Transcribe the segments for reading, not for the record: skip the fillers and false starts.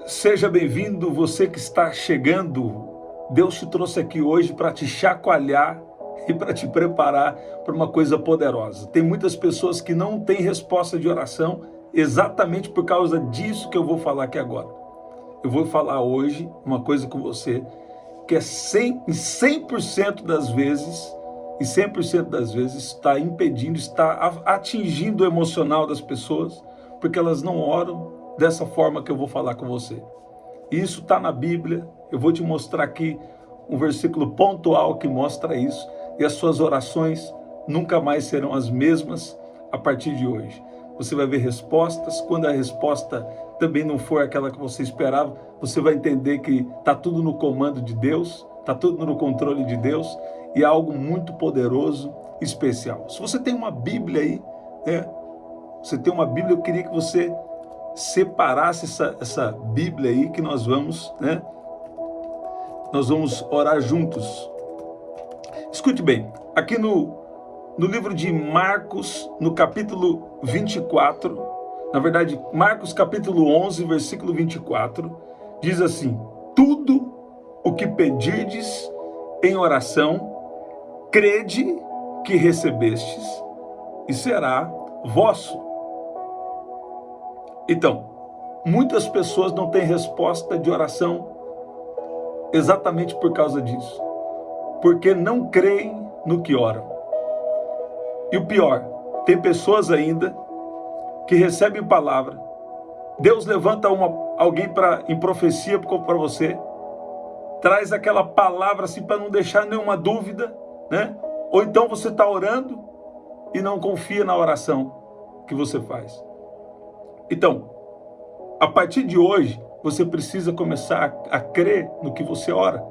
Seja bem-vindo, você que está chegando. Deus te trouxe aqui hoje para te chacoalhar e para te preparar para uma coisa poderosa. Tem muitas pessoas que não têm resposta de oração exatamente por causa disso que eu vou falar aqui agora. Eu vou falar hoje uma coisa com você que é 100% das vezes, e 100% das vezes está impedindo, está atingindo o emocional das pessoas, porque elas não oram dessa forma que eu vou falar com você. Isso está na Bíblia, eu vou te mostrar aqui um versículo pontual que mostra isso, e as suas orações nunca mais serão as mesmas a partir de hoje. Você vai ver respostas, quando a resposta também não for aquela que você esperava, você vai entender que está tudo no comando de Deus, está tudo no controle de Deus, e é algo muito poderoso, especial. Se você tem uma Bíblia aí, você tem uma Bíblia, eu queria que você separasse essa Bíblia aí que nós vamos orar juntos. Escute bem, aqui no livro de Marcos, no capítulo 24, na verdade, Marcos capítulo 11, versículo 24, diz assim: tudo o que pedirdes em oração, crede que recebestes e será vosso. Então, muitas pessoas não têm resposta de oração exatamente por causa disso, porque não creem no que oram. E o pior, tem pessoas ainda que recebem palavra, Deus levanta alguém em profecia para você, traz aquela palavra assim para não deixar nenhuma dúvida, Ou então você está orando e não confia na oração que você faz. Então, a partir de hoje, você precisa começar a crer no que você ora.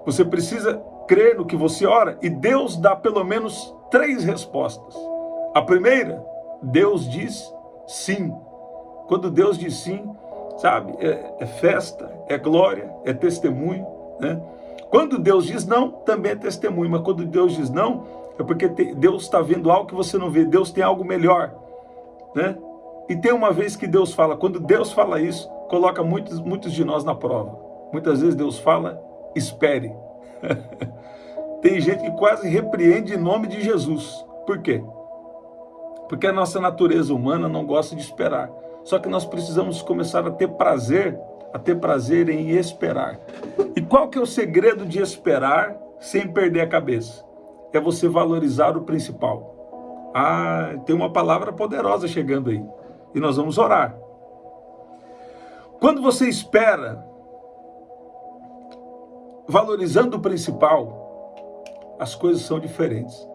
Você precisa crer no que você ora, e Deus dá pelo menos 3 respostas. A primeira, Deus diz sim. Quando Deus diz sim, sabe, é festa, é glória, é testemunho, Quando Deus diz não, também é testemunho, mas quando Deus diz não, é porque Deus está vendo algo que você não vê, Deus tem algo melhor, E tem uma vez que Deus fala, quando Deus fala isso, coloca muitos de nós na prova. Muitas vezes Deus fala, espere. Tem gente que quase repreende em nome de Jesus. Por quê? Porque a nossa natureza humana não gosta de esperar. Só que nós precisamos começar a ter prazer em esperar. E qual que é o segredo de esperar sem perder a cabeça? É você valorizar o principal. Tem uma palavra poderosa chegando aí. E nós vamos orar. Quando você espera, valorizando o principal, as coisas são diferentes.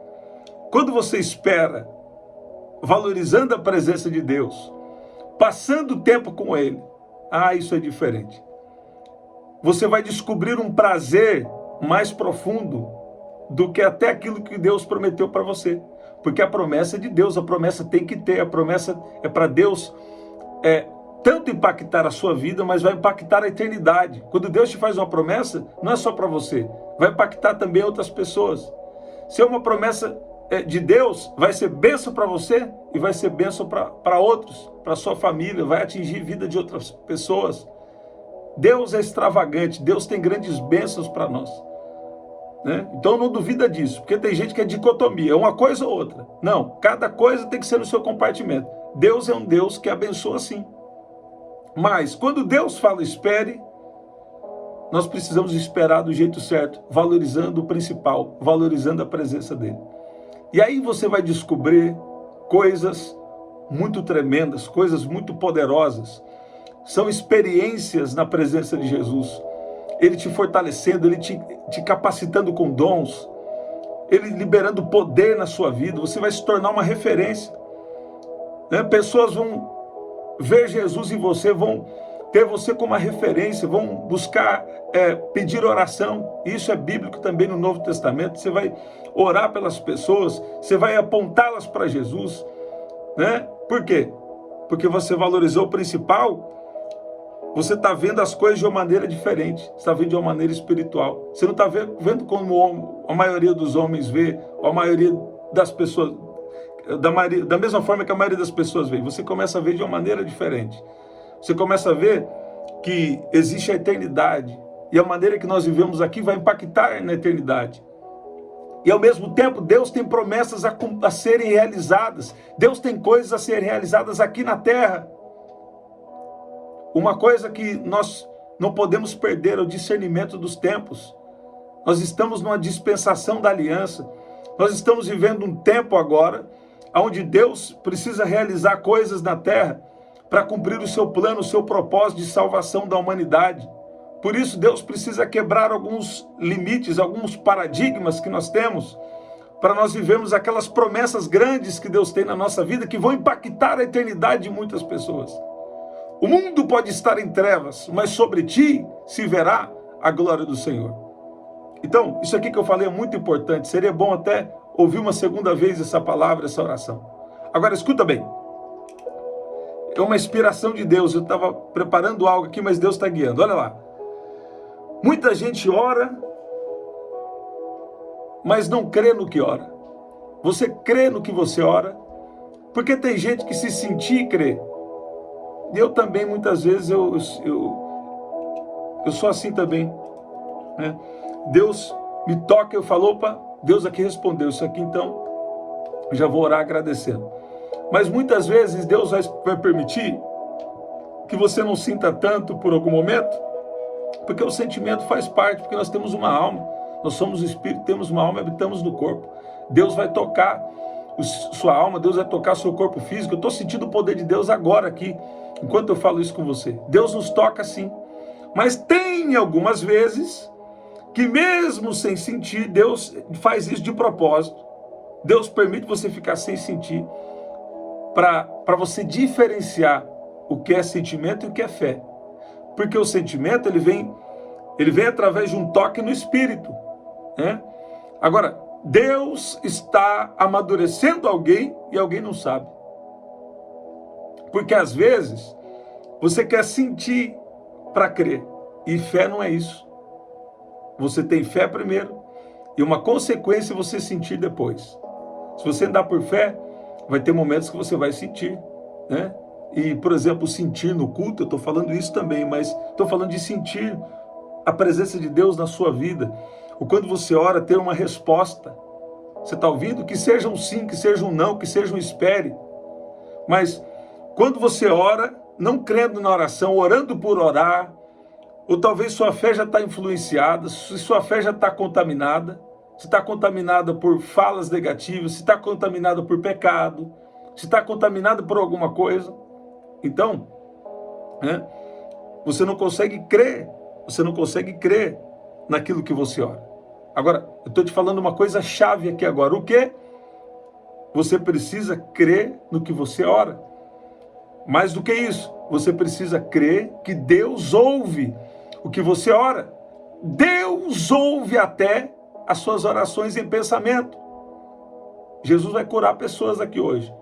Quando você espera, valorizando a presença de Deus, passando tempo com Ele, isso é diferente. Você vai descobrir um prazer mais profundo do que até aquilo que Deus prometeu para você. Porque a promessa é de Deus, a promessa tem que ter, a promessa é para Deus tanto impactar a sua vida, mas vai impactar a eternidade. Quando Deus te faz uma promessa, não é só para você, vai impactar também outras pessoas. Se é uma promessa de Deus, vai ser bênção para você e vai ser bênção para outros, para sua família, vai atingir a vida de outras pessoas. Deus é extravagante, Deus tem grandes bênçãos para nós. Então não duvida disso, porque tem gente que é dicotomia, é uma coisa ou outra. Não, cada coisa tem que ser no seu compartimento. Deus é um Deus que abençoa sim. Mas quando Deus fala espere, nós precisamos esperar do jeito certo, valorizando o principal, valorizando a presença dele. E aí você vai descobrir coisas muito tremendas, coisas muito poderosas. São experiências na presença de Jesus. Ele te fortalecendo, Ele te capacitando com dons, Ele liberando poder na sua vida, você vai se tornar uma referência. Pessoas vão ver Jesus em você, vão ter você como uma referência, vão buscar pedir oração. Isso é bíblico também no Novo Testamento. Você vai orar pelas pessoas, você vai apontá-las para Jesus. Por quê? Porque você valorizou o principal. Você está vendo as coisas de uma maneira diferente. Você está vendo de uma maneira espiritual. Você não está vendo como a maioria dos homens vê, ou a maioria das pessoas, da mesma forma que a maioria das pessoas vê. Você começa a ver de uma maneira diferente. Você começa a ver que existe a eternidade. E a maneira que nós vivemos aqui vai impactar na eternidade. E ao mesmo tempo, Deus tem promessas a serem realizadas. Deus tem coisas a serem realizadas aqui na terra. Uma coisa que nós não podemos perder é o discernimento dos tempos. Nós estamos numa dispensação da aliança. Nós estamos vivendo um tempo agora onde Deus precisa realizar coisas na terra para cumprir o seu plano, o seu propósito de salvação da humanidade. Por isso, Deus precisa quebrar alguns limites, alguns paradigmas que nós temos, para nós vivermos aquelas promessas grandes que Deus tem na nossa vida, que vão impactar a eternidade de muitas pessoas. O mundo pode estar em trevas, mas sobre ti se verá a glória do Senhor. Então, isso aqui que eu falei é muito importante. Seria bom até ouvir uma segunda vez essa palavra, essa oração. Agora, escuta bem. É uma inspiração de Deus. Eu estava preparando algo aqui, mas Deus está guiando. Olha lá. Muita gente ora, mas não crê no que ora. Você crê no que você ora? Porque tem gente que se sentir crê. Eu também, muitas vezes, eu sou assim também, né? Deus me toca, eu falo, opa, Deus aqui respondeu isso aqui, então eu já vou orar agradecendo. Mas muitas vezes Deus vai permitir que você não sinta tanto por algum momento, porque o sentimento faz parte, porque nós temos uma alma, nós somos o espírito, temos uma alma e habitamos no corpo. Deus vai tocar sua alma, Deus vai tocar seu corpo físico. Eu estou sentindo o poder de Deus agora aqui, enquanto eu falo isso com você. Deus nos toca sim, mas tem algumas vezes que mesmo sem sentir, Deus faz isso de propósito. Deus permite você ficar sem sentir, para você diferenciar o que é sentimento e o que é fé. Porque o sentimento, ele vem através de um toque no espírito, né? Agora, Deus está amadurecendo alguém e alguém não sabe. Porque às vezes, você quer sentir para crer. E fé não é isso. Você tem fé primeiro e uma consequência você sentir depois. Se você andar por fé, vai ter momentos que você vai sentir, né? E, por exemplo, sentir no culto, eu estou falando isso também, mas estou falando de sentir a presença de Deus na sua vida. Ou quando você ora, ter uma resposta. Você está ouvindo? Que seja um sim, que seja um não, que seja um espere. Mas quando você ora, não crendo na oração, orando por orar, ou talvez sua fé já está influenciada, se sua fé já está contaminada, se está contaminada por falas negativas, se está contaminada por pecado, se está contaminada por alguma coisa, então, né, você não consegue crer naquilo que você ora. Agora, eu estou te falando uma coisa chave aqui agora. O quê? Você precisa crer no que você ora. Mais do que isso, você precisa crer que Deus ouve o que você ora. Deus ouve até as suas orações em pensamento. Jesus vai curar pessoas aqui hoje.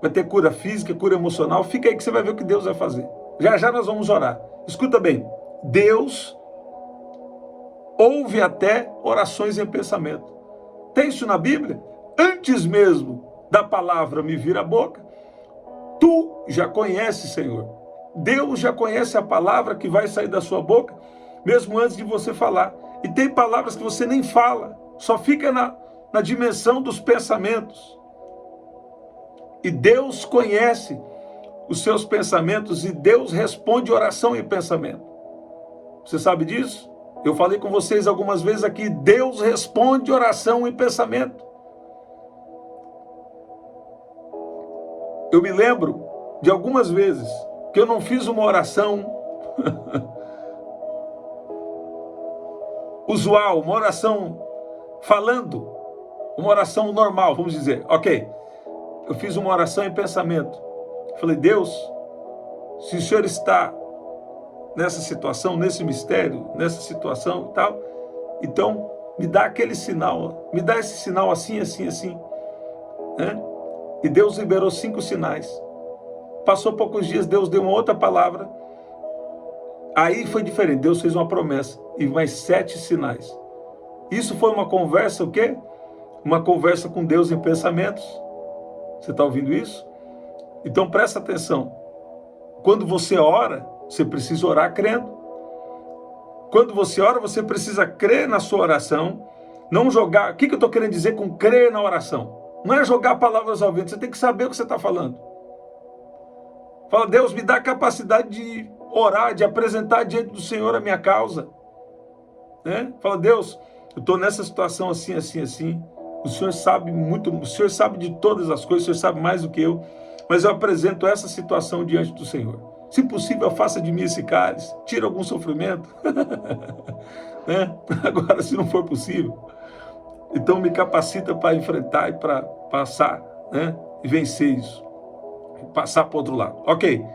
Vai ter cura física, cura emocional. Fica aí que você vai ver o que Deus vai fazer. Já já nós vamos orar. Escuta bem. Deus ouve até orações em pensamento. Tem isso na Bíblia? Antes mesmo da palavra me vir à boca, tu já conheces, Senhor. Deus já conhece a palavra que vai sair da sua boca, mesmo antes de você falar. E tem palavras que você nem fala, só fica na dimensão dos pensamentos. E Deus conhece os seus pensamentos e Deus responde oração em pensamento. Você sabe disso? Eu falei com vocês algumas vezes aqui, Deus responde oração em pensamento. Eu me lembro de algumas vezes que eu não fiz uma oração usual, uma oração falando, uma oração normal, vamos dizer. Ok, eu fiz uma oração em pensamento. Falei, Deus, se o Senhor está nessa situação, nesse mistério, nessa situação e tal, então me dá aquele sinal, me dá esse sinal assim, assim, assim, né? E Deus liberou 5 sinais. Passou poucos dias, Deus deu uma outra palavra. Aí foi diferente, Deus fez uma promessa e mais 7 sinais. Isso foi uma conversa, o quê? Uma conversa com Deus em pensamentos. Você está ouvindo isso? Então presta atenção. quando você ora, você precisa orar crendo. Quando você ora, você precisa crer na sua oração, não jogar... O que eu estou querendo dizer com crer na oração? Não é jogar palavras ao vento, você tem que saber o que você está falando. Fala, Deus, me dá a capacidade de orar, de apresentar diante do Senhor a minha causa. Né? Fala, Deus, eu estou nessa situação assim, assim, assim. O Senhor sabe muito, o Senhor sabe de todas as coisas, o Senhor sabe mais do que eu, mas eu apresento essa situação diante do Senhor. Se possível, faça de mim esse cálice, tira algum sofrimento. Né? Agora, se não for possível, então me capacita para enfrentar e para passar, né? E vencer isso. Passar para o outro lado. Ok.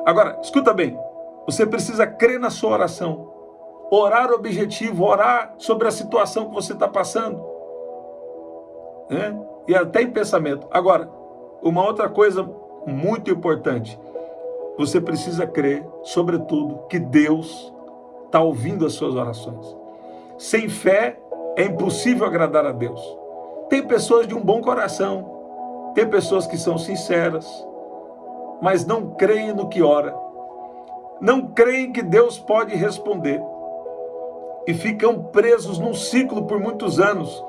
Agora, escuta bem. Você precisa crer na sua oração. Orar objetivo, orar sobre a situação que você está passando. Né? E até em pensamento. Agora, uma outra coisa muito importante. Você precisa crer, sobretudo, que Deus está ouvindo as suas orações. Sem fé, é impossível agradar a Deus. Tem pessoas de um bom coração, tem pessoas que são sinceras, mas não creem no que ora. Não creem que Deus pode responder. E ficam presos num ciclo por muitos anos.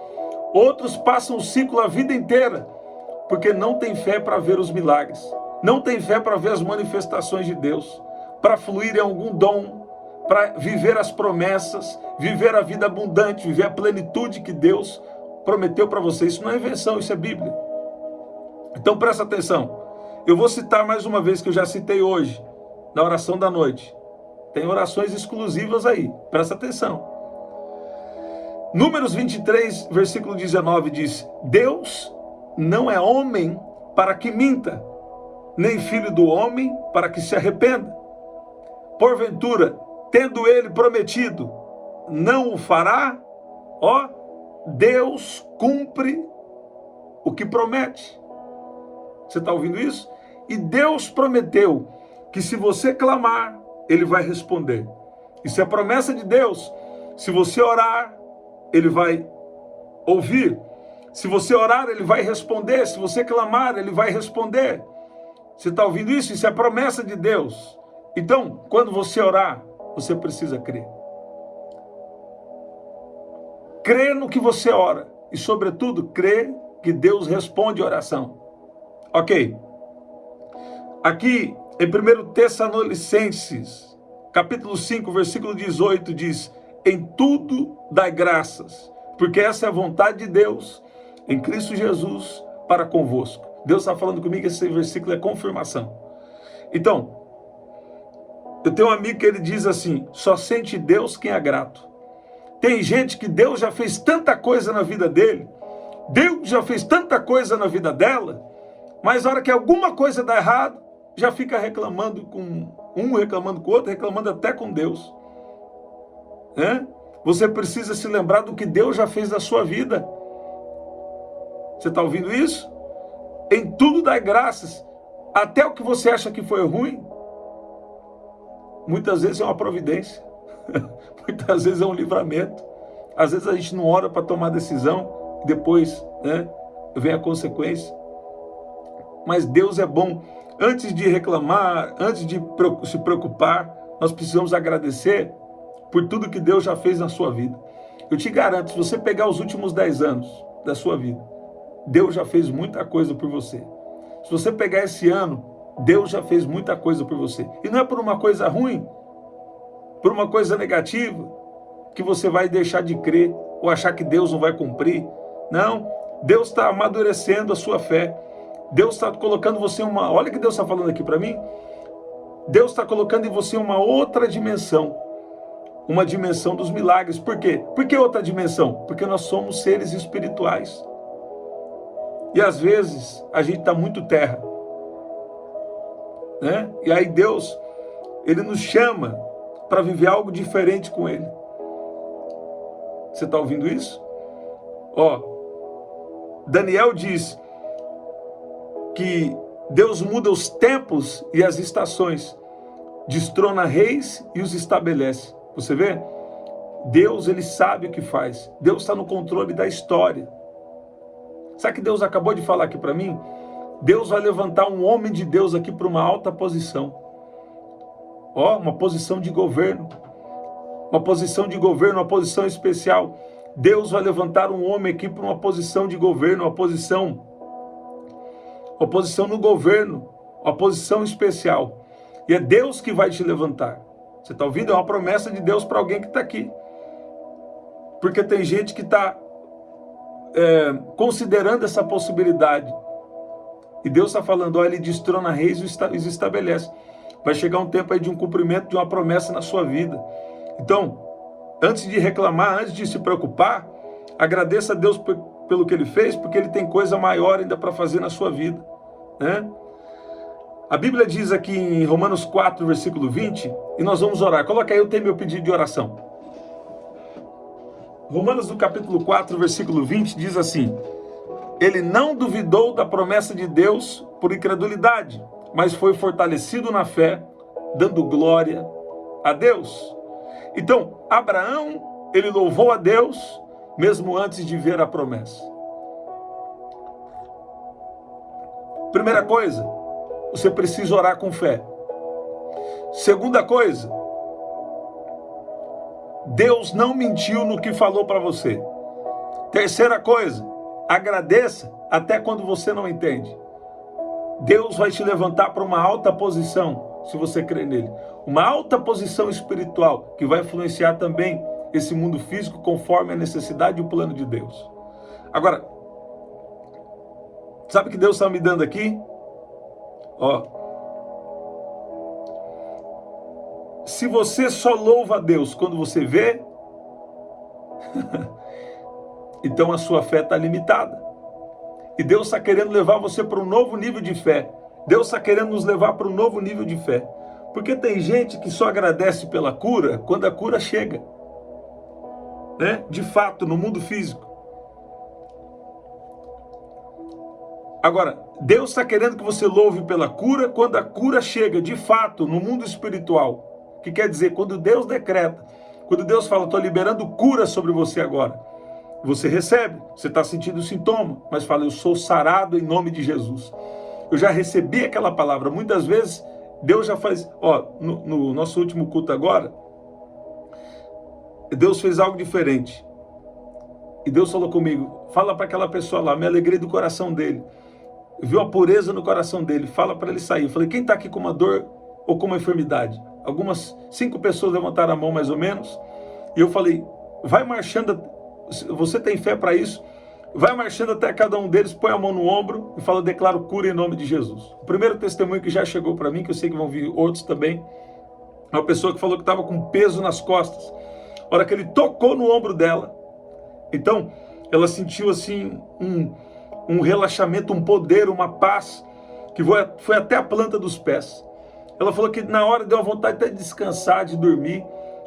Outros passam o ciclo a vida inteira, porque não têm fé para ver os milagres. Não tem fé para ver as manifestações de Deus, para fluir em algum dom, para viver as promessas, viver a vida abundante, viver a plenitude que Deus prometeu para você. Isso não é invenção, isso é Bíblia. Então presta atenção. Eu vou citar mais uma vez, que eu já citei hoje, na oração da noite. Tem orações exclusivas aí, presta atenção. Números 23, versículo 19 diz: Deus não é homem para que minta, nem filho do homem para que se arrependa. Porventura, tendo ele prometido, não o fará? Ó, Deus cumpre o que promete. Você está ouvindo isso? E Deus prometeu que se você clamar, Ele vai responder. Isso é a promessa de Deus. Se você orar, Ele vai ouvir. Se você orar, Ele vai responder. Se você clamar, Ele vai responder. Você está ouvindo isso? Isso é a promessa de Deus. Então, quando você orar, você precisa crer. Crer no que você ora. E, sobretudo, crer que Deus responde a oração. Ok. Aqui, em 1 Tessalonicenses, capítulo 5, versículo 18, diz: em tudo dai graças, porque essa é a vontade de Deus, em Cristo Jesus, para convosco. Deus está falando comigo que esse versículo é confirmação. Então, eu tenho um amigo que ele diz assim: só sente Deus quem é grato. Tem gente que Deus já fez tanta coisa na vida dele, Deus já fez tanta coisa na vida dela, mas na hora que alguma coisa dá errado, já fica reclamando com um, reclamando com o outro, reclamando até com Deus. Você precisa se lembrar do que Deus já fez na sua vida. Você está ouvindo isso? Em tudo dá graças, até o que você acha que foi ruim, muitas vezes é uma providência, muitas vezes é um livramento. Às vezes a gente não ora para tomar decisão, e depois vem a consequência. Mas Deus é bom. Antes de reclamar, antes de se preocupar, nós precisamos agradecer por tudo que Deus já fez na sua vida. Eu te garanto, se você pegar os últimos 10 anos da sua vida, Deus já fez muita coisa por você. Se você pegar esse ano, Deus já fez muita coisa por você. E não é por uma coisa ruim, por uma coisa negativa, que você vai deixar de crer ou achar que Deus não vai cumprir. Não, Deus está amadurecendo a sua fé. Deus está colocando você uma... Olha o que Deus está falando aqui para mim. Deus está colocando em você uma outra dimensão. Uma dimensão dos milagres. Por quê? Por que outra dimensão? Porque nós somos seres espirituais. E às vezes a gente está muito terra. E aí Deus, Ele nos chama para viver algo diferente com Ele. Você está ouvindo isso? Daniel diz que Deus muda os tempos e as estações, destrona reis e os estabelece. Você vê? Deus, Ele sabe o que faz. Deus está no controle da história. Sabe o que Deus acabou de falar aqui para mim? Deus vai levantar um homem de Deus aqui para uma alta posição. Ó, uma posição de governo. Uma posição de governo, uma posição especial. Deus vai levantar um homem aqui para uma posição de governo, uma posição no governo, uma posição especial. E é Deus que vai te levantar. Você está ouvindo? É uma promessa de Deus para alguém que está aqui. Porque tem gente que está considerando essa possibilidade. E Deus está falando, olha, ele destrona reis e os estabelece. Vai chegar um tempo aí de um cumprimento de uma promessa na sua vida. Então, antes de reclamar, antes de se preocupar, agradeça a Deus pelo que ele fez, porque ele tem coisa maior ainda para fazer na sua vida, né? A Bíblia diz aqui em Romanos 4, versículo 20, e nós vamos orar. Coloca aí, eu tenho meu pedido de oração. Romanos do capítulo 4, versículo 20, diz assim: ele não duvidou da promessa de Deus por incredulidade, mas foi fortalecido na fé, dando glória a Deus. Então, Abraão, ele louvou a Deus, mesmo antes de ver a promessa. Primeira coisa, você precisa orar com fé. Segunda coisa, Deus não mentiu no que falou para você. Terceira coisa, agradeça até quando você não entende. Deus vai te levantar para uma alta posição, se você crer nele. Uma alta posição espiritual, que vai influenciar também esse mundo físico conforme a necessidade e o plano de Deus. Agora, sabe o que Deus está me dando aqui? Ó, se você só louva a Deus quando você vê, então a sua fé está limitada. E Deus está querendo levar você para um novo nível de fé. Deus está querendo nos levar para um novo nível de fé. Porque tem gente que só agradece pela cura quando a cura chega, né? De fato, no mundo físico. Agora, Deus está querendo que você louve pela cura quando a cura chega, de fato, no mundo espiritual. Que quer dizer, quando Deus decreta, quando Deus fala, estou liberando cura sobre você agora. Você recebe, você está sentindo o sintoma, mas fala, eu sou sarado em nome de Jesus. Eu já recebi aquela palavra. Muitas vezes, Deus já faz... Ó, no nosso último culto agora, Deus fez algo diferente. E Deus falou comigo, fala para aquela pessoa lá, me alegrei do coração dele. Viu a pureza no coração dele, fala para ele sair. Eu falei, quem está aqui com uma dor ou com uma enfermidade? Algumas 5 pessoas levantaram a mão mais ou menos. E eu falei, vai marchando, você tem fé para isso? Vai marchando até cada um deles, põe a mão no ombro e fala, declaro cura em nome de Jesus. O primeiro testemunho que já chegou para mim, que eu sei que vão vir outros também, é uma pessoa que falou que estava com peso nas costas. A hora que ele tocou no ombro dela, então ela sentiu assim um relaxamento, um poder, uma paz, que foi até a planta dos pés. Ela falou que na hora deu uma vontade até de descansar, de dormir.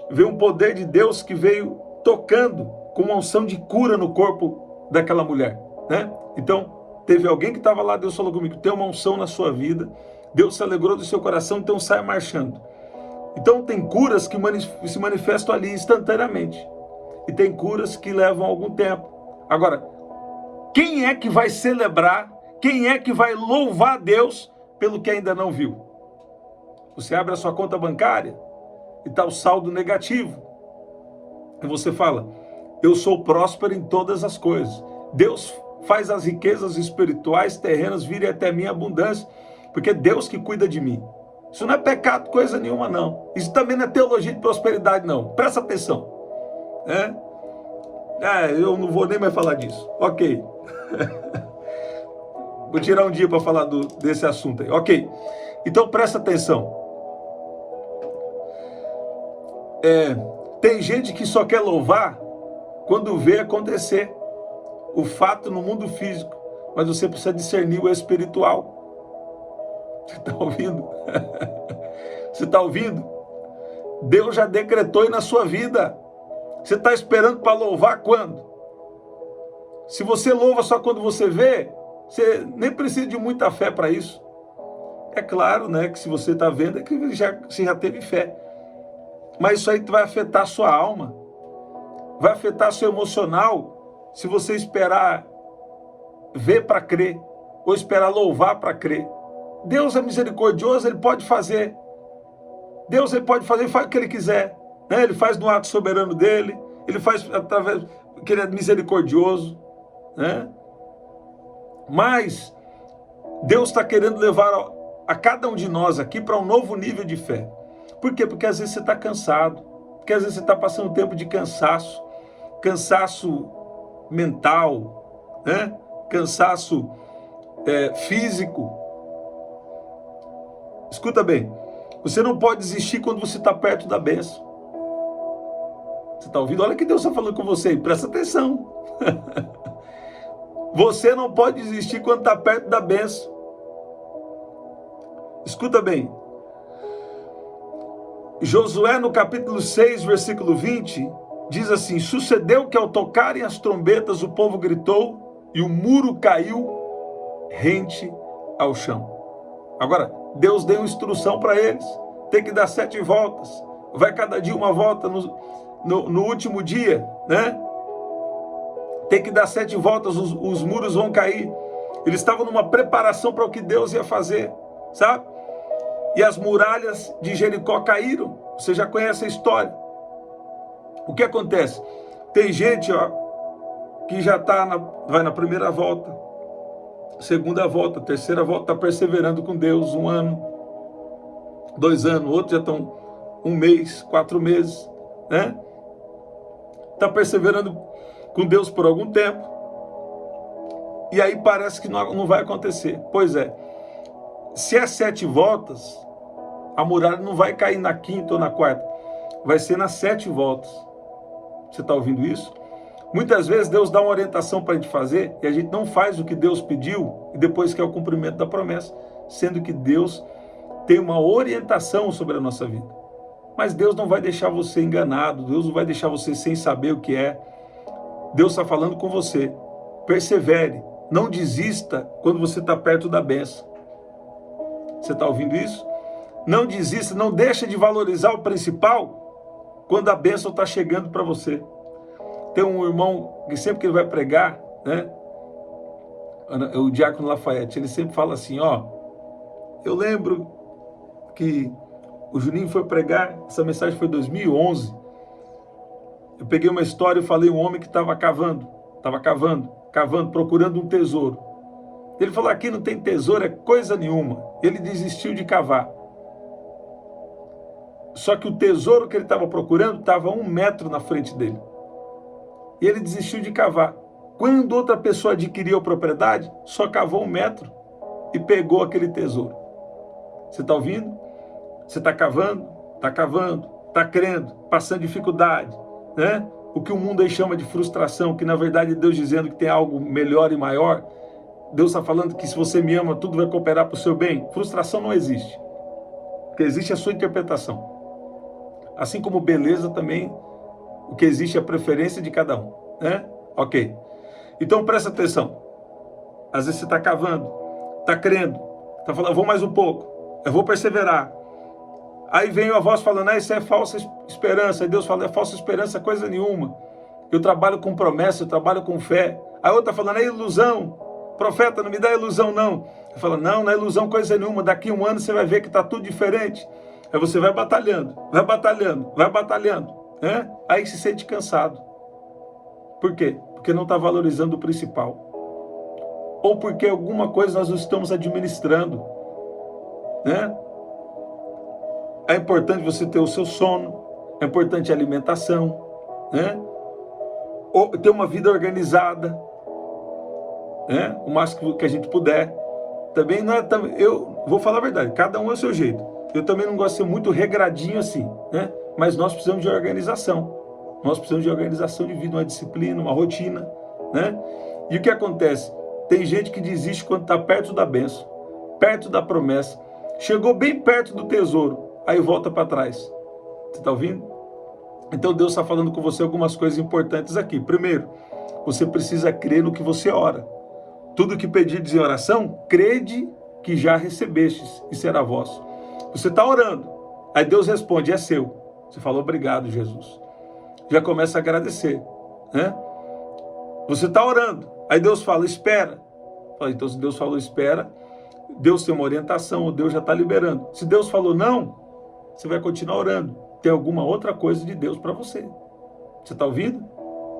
Veio um poder de Deus que veio tocando com uma unção de cura no corpo daquela mulher, né? Então, teve alguém que estava lá, Deus falou comigo, tem uma unção na sua vida, Deus se alegrou do seu coração, então saia marchando. Então, tem curas que se manifestam ali instantaneamente. E tem curas que levam algum tempo. Agora, quem é que vai celebrar, quem é que vai louvar a Deus pelo que ainda não viu? Você abre a sua conta bancária e está o saldo negativo. E você fala, eu sou próspero em todas as coisas. Deus faz as riquezas espirituais, terrenas, virem até mim abundância, porque é Deus que cuida de mim. Isso não é pecado, coisa nenhuma, não. Isso também não é teologia de prosperidade, não. Presta atenção. Eu não vou nem mais falar disso. Ok. Vou tirar um dia para falar desse assunto aí. Ok. Então presta atenção. Tem gente que só quer louvar quando vê acontecer o fato no mundo físico, mas você precisa discernir o espiritual. Você está ouvindo? Você está ouvindo? Deus já decretou aí na sua vida. Você está esperando para louvar quando? Se você louva só quando você vê, você nem precisa de muita fé para isso. É claro, né, que se você está vendo é que você já teve fé. Mas isso aí vai afetar a sua alma, vai afetar seu emocional, se você esperar ver para crer, ou esperar louvar para crer. Deus é misericordioso, Ele pode fazer Deus ele pode fazer, ele faz o que ele quiser, né? Ele faz no ato soberano dele, ele faz através que ele é misericordioso, né? Mas Deus está querendo levar a cada um de nós aqui para um novo nível de fé. Por quê? Porque às vezes você está cansado, porque às vezes você está passando um tempo de cansaço, cansaço mental, né? Cansaço físico. Escuta bem, você não pode desistir quando você está perto da bênção. Você está ouvindo? Olha o que Deus está falando com você, presta atenção. Você não pode desistir quando está perto da bênção. Escuta bem. Josué, no capítulo 6, versículo 20, diz assim: sucedeu que ao tocarem as trombetas, o povo gritou e o muro caiu rente ao chão. Agora, Deus deu instrução para eles. Tem que dar 7 voltas. Vai cada dia uma volta no último dia, né? Tem que dar 7 voltas, os muros vão cair. Eles estavam numa preparação para o que Deus ia fazer, sabe? E as muralhas de Jericó caíram. Você já conhece a história. O que acontece? Tem gente, ó, que já vai na primeira volta, segunda volta, terceira volta, está perseverando com Deus 1 ano, 2 anos, outros já estão 1 mês, 4 meses, né? Está perseverando com Deus por algum tempo, e aí parece que não vai acontecer. Pois é, se é 7 voltas, a muralha não vai cair na 5ª ou na 4ª, vai ser nas 7 voltas. Você está ouvindo isso? Muitas vezes Deus dá uma orientação para a gente fazer, e a gente não faz o que Deus pediu, e depois quer o cumprimento da promessa, sendo que Deus tem uma orientação sobre a nossa vida. Mas Deus não vai deixar você enganado, Deus não vai deixar você sem saber o que é. Deus está falando com você. Persevere, não desista quando você está perto da bênção. Você está ouvindo isso? Não desista, não deixa de valorizar o principal quando a bênção está chegando para você. Tem um irmão que sempre que ele vai pregar, né? O diácono Lafayette, ele sempre fala assim, ó, eu lembro que o Juninho foi pregar, essa mensagem foi em 2011, eu peguei uma história e falei um homem que estava cavando, procurando um tesouro. Ele falou, aqui não tem tesouro, é coisa nenhuma. Ele desistiu de cavar. Só que o tesouro que ele estava procurando estava 1 metro na frente dele. E ele desistiu de cavar. Quando outra pessoa adquiriu a propriedade, só cavou 1 metro e pegou aquele tesouro. Você está ouvindo? Você está cavando, está crendo, passando dificuldade, né? O que o mundo aí chama de frustração, que na verdade é Deus dizendo que tem algo melhor e maior. Deus está falando que se você me ama, tudo vai cooperar para o seu bem. Frustração não existe. O que existe é a sua interpretação. Assim como beleza também, o que existe é a preferência de cada um, né? Ok. Então presta atenção. Às vezes você está cavando, está crendo, está falando, eu vou mais um pouco, eu vou perseverar. Aí vem a voz falando, isso é falsa esperança. Aí Deus fala, é falsa esperança coisa nenhuma. Eu trabalho com promessa, eu trabalho com fé. Aí outra falando, é ilusão. Profeta, não me dá ilusão não. Eu falo, não é ilusão coisa nenhuma. Daqui 1 ano você vai ver que está tudo diferente. Aí você vai batalhando, né? Aí se sente cansado. Por quê? Porque não está valorizando o principal. Ou porque alguma coisa nós não estamos administrando, né? É importante você ter o seu sono, é importante a alimentação, né? Ou ter uma vida organizada, né? O máximo que a gente puder. Também não é, eu vou falar a verdade, cada um é o seu jeito. Eu também não gosto de ser muito regradinho assim, né? Mas nós precisamos de organização. Nós precisamos de organização de vida, uma disciplina, uma rotina, né? E o que acontece? Tem gente que desiste quando está perto da bênção, perto da promessa. Chegou bem perto do tesouro, aí volta para trás. Você está ouvindo? Então Deus está falando com você algumas coisas importantes aqui. Primeiro, você precisa crer no que você ora. Tudo que pedires em oração, crede que já recebestes e será vosso. Você está orando, aí Deus responde, é seu. Você fala, obrigado, Jesus. Já começa a agradecer, né? Você está orando, aí Deus fala, espera. Então, se Deus falou, espera, Deus tem uma orientação, Deus já está liberando. Se Deus falou não, você vai continuar orando. Tem alguma outra coisa de Deus para você. Você está ouvindo?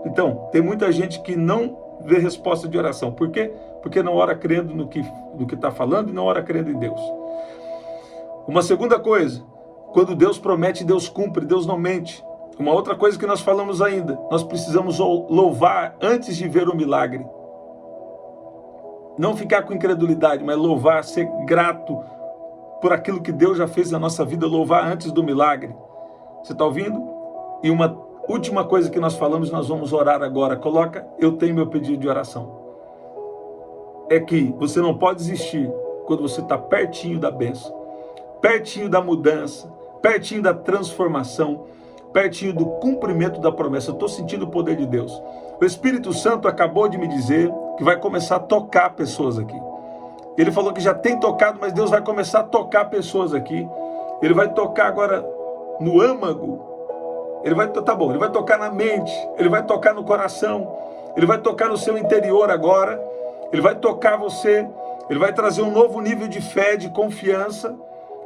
Então, tem muita gente que não vê resposta de oração. Por quê? Porque não ora crendo no que está falando e não ora crendo em Deus. Uma segunda coisa, quando Deus promete, Deus cumpre, Deus não mente. Uma outra coisa que nós falamos ainda, nós precisamos louvar antes de ver o milagre. Não ficar com incredulidade, mas louvar, ser grato por aquilo que Deus já fez na nossa vida, louvar antes do milagre. Você está ouvindo? E uma última coisa que nós falamos, nós vamos orar agora. Coloca, eu tenho meu pedido de oração. É que você não pode desistir quando você está pertinho da bênção, pertinho da mudança, pertinho da transformação, pertinho do cumprimento da promessa. Eu estou sentindo o poder de Deus. O Espírito Santo acabou de me dizer que vai começar a tocar pessoas aqui. Ele falou que já tem tocado, mas Deus vai começar a tocar pessoas aqui. Ele vai tocar agora no âmago. Ele vai tocar na mente, ele vai tocar no coração, ele vai tocar no seu interior agora, ele vai tocar você, ele vai trazer um novo nível de fé, de confiança.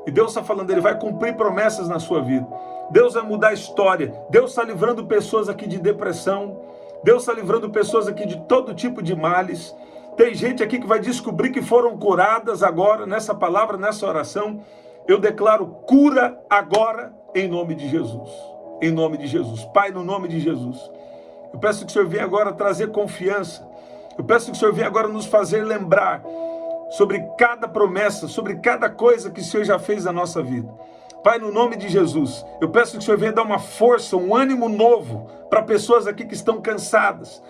E Deus está falando, ele vai cumprir promessas na sua vida. Deus vai mudar a história. Deus está livrando pessoas aqui de depressão. Deus está livrando pessoas aqui de todo tipo de males. Tem gente aqui que vai descobrir que foram curadas agora, nessa palavra, nessa oração. Eu declaro cura agora, em nome de Jesus. Em nome de Jesus. Pai, no nome de Jesus. Eu peço que o Senhor venha agora trazer confiança. Eu peço que o Senhor venha agora nos fazer lembrar sobre cada promessa, sobre cada coisa que o Senhor já fez na nossa vida. Pai, no nome de Jesus, eu peço que o Senhor venha dar uma força, um ânimo novo para pessoas aqui que estão cansadas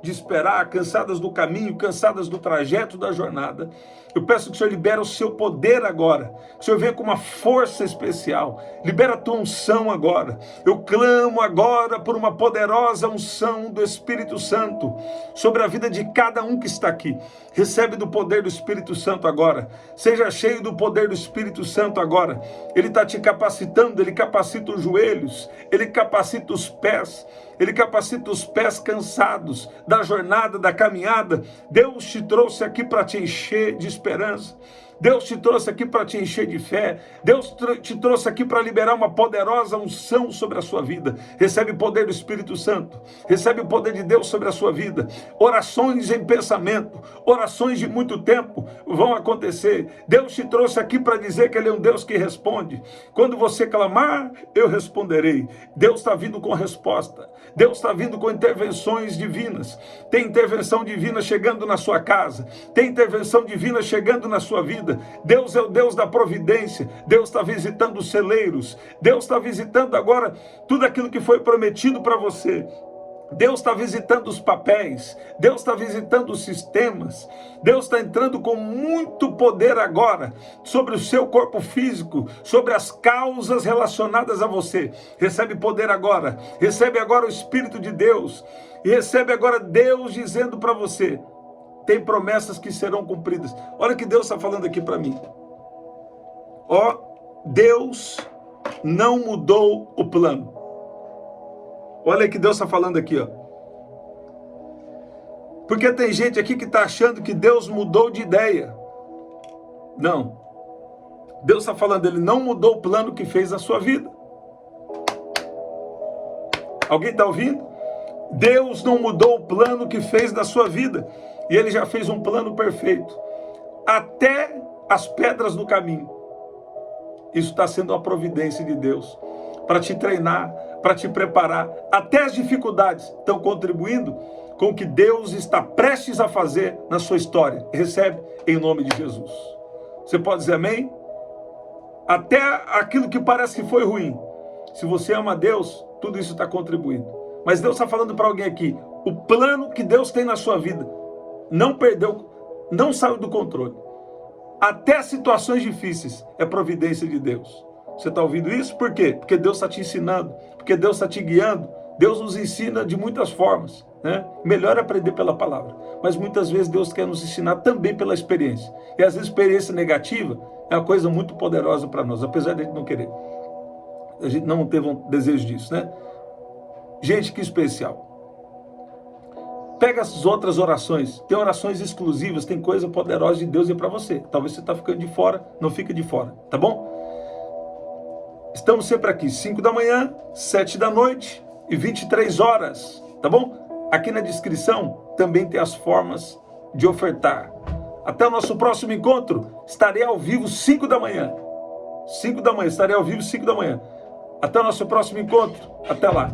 de esperar, cansadas do caminho, cansadas do trajeto da jornada. Eu peço que o Senhor libere o seu poder agora, que o Senhor venha com uma força especial, libera a tua unção agora. Eu clamo agora por uma poderosa unção do Espírito Santo sobre a vida de cada um que está aqui. Recebe do poder do Espírito Santo agora, seja cheio do poder do Espírito Santo agora. Ele está te capacitando, ele capacita os joelhos, ele capacita os pés, ele capacita os pés cansados da jornada, da caminhada. Deus te trouxe aqui para te encher de esperança. Deus te trouxe aqui para te encher de fé. Deus te trouxe aqui para liberar uma poderosa unção sobre a sua vida. Recebe o poder do Espírito Santo. Recebe o poder de Deus sobre a sua vida. Orações em pensamento, orações de muito tempo vão acontecer. Deus te trouxe aqui para dizer que Ele é um Deus que responde. Quando você clamar, eu responderei. Deus está vindo com resposta. Deus está vindo com intervenções divinas. Tem intervenção divina chegando na sua casa. Tem intervenção divina chegando na sua vida. Deus é o Deus da providência. Deus está visitando os celeiros. Deus está visitando agora tudo aquilo que foi prometido para você. Deus está visitando os papéis. Deus está visitando os sistemas. Deus está entrando com muito poder agora sobre o seu corpo físico, sobre as causas relacionadas a você. Recebe poder agora. Recebe agora o Espírito de Deus. E recebe agora Deus dizendo para você: tem promessas que serão cumpridas. Olha o que Deus está falando aqui para mim. Ó, Deus não mudou o plano. Olha o que Deus está falando aqui, ó. Porque tem gente aqui que está achando que Deus mudou de ideia. Não. Deus está falando, Ele não mudou o plano que fez na sua vida. Alguém está ouvindo? Deus não mudou o plano que fez na sua vida. E Ele já fez um plano perfeito. Até as pedras no caminho. Isso está sendo uma providência de Deus. Para te treinar, para te preparar. Até as dificuldades estão contribuindo com o que Deus está prestes a fazer na sua história. Recebe em nome de Jesus. Você pode dizer amém? Até aquilo que parece que foi ruim. Se você ama Deus, tudo isso está contribuindo. Mas Deus está falando para alguém aqui. O plano que Deus tem na sua vida não perdeu, não saiu do controle. Até situações difíceis é providência de Deus. Você está ouvindo isso? Por quê? Porque Deus está te ensinando, porque Deus está te guiando. Deus nos ensina de muitas formas, né? Melhor aprender pela palavra. Mas muitas vezes Deus quer nos ensinar também pela experiência. E às vezes experiência negativa é uma coisa muito poderosa para nós, apesar de a gente não querer. A gente não teve um desejo disso, né? Gente, que especial. Pega as outras orações. Tem orações exclusivas, tem coisa poderosa de Deus para você. Talvez você está ficando de fora, não fica de fora, tá bom? Estamos sempre aqui, 5 da manhã, 7 da noite e 23 horas, tá bom? Aqui na descrição também tem as formas de ofertar. Até o nosso próximo encontro, estarei ao vivo 5 da manhã. 5 da manhã, estarei ao vivo 5 da manhã. Até o nosso próximo encontro, até lá.